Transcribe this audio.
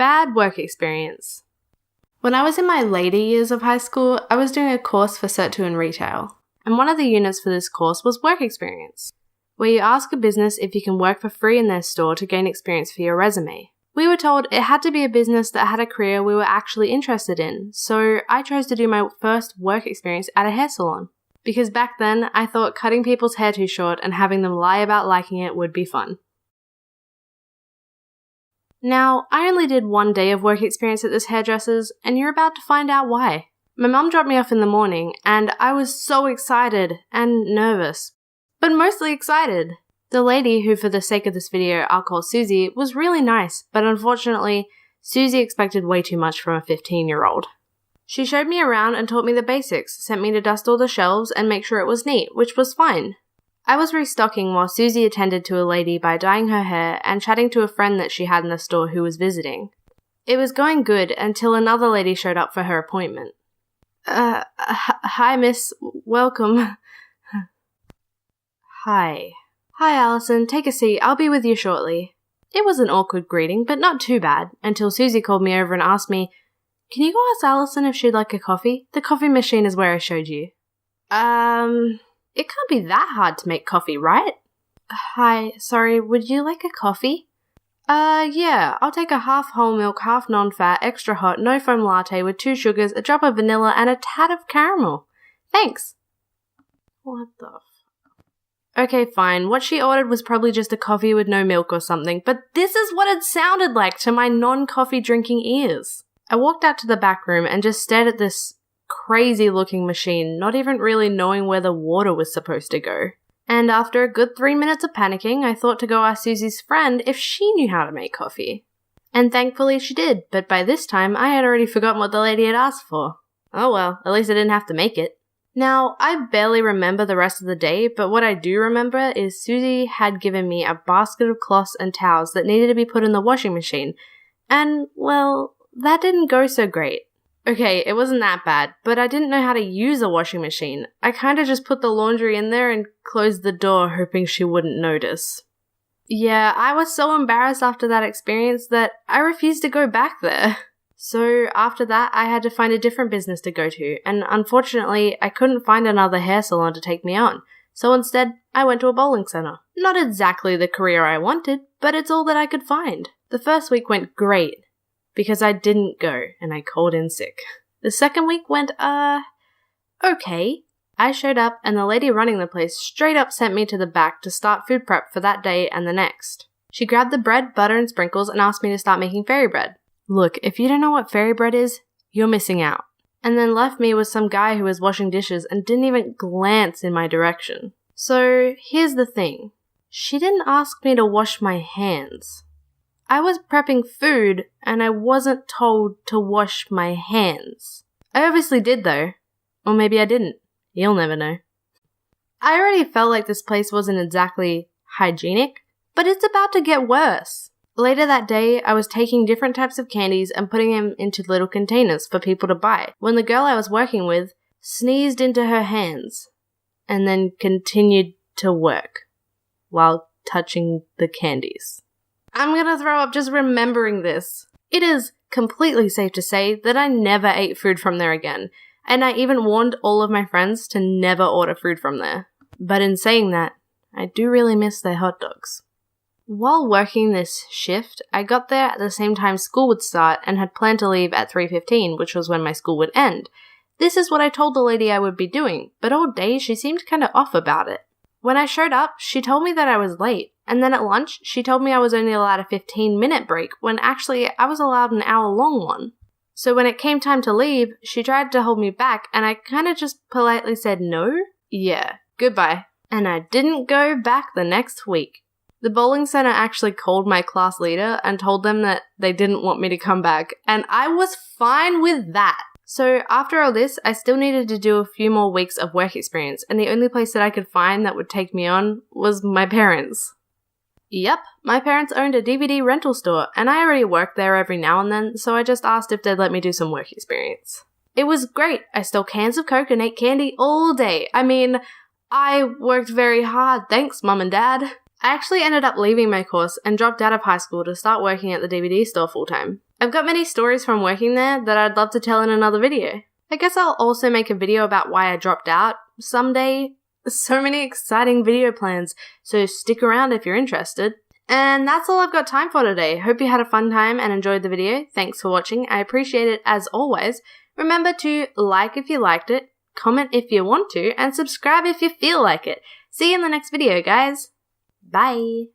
Bad work experience. When I was in my later years of high school, I was doing a course for Cert 2 in retail, and one of the units for this course was work experience, where you ask a business if you can work for free in their store to gain experience for your resume. We were told it had to be a business that had a career we were actually interested in, so I chose to do my first work experience at a hair salon. Because back then, I thought cutting people's hair too short and having them lie about liking it would be fun. Now, I only did 1 day of work experience at this hairdresser's, and you're about to find out why. My mum dropped me off in the morning, and I was so excited and nervous, but mostly excited. The lady, who for the sake of this video I'll call Susie, was really nice, but unfortunately, Susie expected way too much from a 15-year-old. She showed me around and taught me the basics, sent me to dust all the shelves and make sure it was neat, which was fine. I was restocking while Susie attended to a lady by dyeing her hair and chatting to a friend that she had in the store who was visiting. It was going good until another lady showed up for her appointment. Hi miss, welcome. Hi. Hi Allison, take a seat, I'll be with you shortly. It was an awkward greeting, but not too bad, until Susie called me over and asked me, "Can you go ask Allison if she'd like a coffee? The coffee machine is where I showed you." It can't be that hard to make coffee, right? Hi, sorry, would you like a coffee? Yeah, I'll take a half whole milk, half non-fat, extra hot, no foam latte with 2 sugars, a drop of vanilla, and a tad of caramel. Thanks. What the Okay, fine. What she ordered was probably just a coffee with no milk or something, but this is what it sounded like to my non-coffee drinking ears. I walked out to the back room and just stared at this crazy-looking machine, not even really knowing where the water was supposed to go. And after a good 3 minutes of panicking, I thought to go ask Susie's friend if she knew how to make coffee. And thankfully she did, but by this time I had already forgotten what the lady had asked for. Oh well, at least I didn't have to make it. Now, I barely remember the rest of the day, but what I do remember is Susie had given me a basket of cloths and towels that needed to be put in the washing machine, and, well, that didn't go so great. Okay, it wasn't that bad, but I didn't know how to use a washing machine. I kinda just put the laundry in there and closed the door hoping she wouldn't notice. Yeah, I was so embarrassed after that experience that I refused to go back there. So after that, I had to find a different business to go to, and unfortunately, I couldn't find another hair salon to take me on. So instead, I went to a bowling center. Not exactly the career I wanted, but it's all that I could find. The first week went great, because I didn't go, and I called in sick. The second week went, okay. I showed up, and the lady running the place straight up sent me to the back to start food prep for that day and the next. She grabbed the bread, butter, and sprinkles and asked me to start making fairy bread. Look, if you don't know what fairy bread is, you're missing out. And then left me with some guy who was washing dishes and didn't even glance in my direction. So here's the thing. She didn't ask me to wash my hands. I was prepping food and I wasn't told to wash my hands. I obviously did though. Or maybe I didn't. You'll never know. I already felt like this place wasn't exactly hygienic, but it's about to get worse. Later that day, I was taking different types of candies and putting them into little containers for people to buy, when the girl I was working with sneezed into her hands, and then continued to work, while touching the candies. I'm gonna throw up just remembering this. It is completely safe to say that I never ate food from there again, and I even warned all of my friends to never order food from there. But in saying that, I do really miss their hot dogs. While working this shift, I got there at the same time school would start and had planned to leave at 3:15, which was when my school would end. This is what I told the lady I would be doing, but all day she seemed kinda off about it. When I showed up, she told me that I was late, and then at lunch, she told me I was only allowed a 15-minute break, when actually I was allowed an hour-long one. So when it came time to leave, she tried to hold me back, and I kinda just politely said no. Yeah, goodbye. And I didn't go back the next week. The bowling center actually called my class leader and told them that they didn't want me to come back, and I was fine with that. So after all this, I still needed to do a few more weeks of work experience, and the only place that I could find that would take me on was my parents. Yep, my parents owned a DVD rental store, and I already worked there every now and then, so I just asked if they'd let me do some work experience. It was great. I stole cans of Coke and ate candy all day. I mean, I worked very hard, thanks Mum and Dad. I actually ended up leaving my course and dropped out of high school to start working at the DVD store full-time. I've got many stories from working there that I'd love to tell in another video. I guess I'll also make a video about why I dropped out someday. So many exciting video plans, so stick around if you're interested. And that's all I've got time for today. Hope you had a fun time and enjoyed the video. Thanks for watching. I appreciate it as always. Remember to like if you liked it, comment if you want to, and subscribe if you feel like it. See you in the next video, guys. Bye.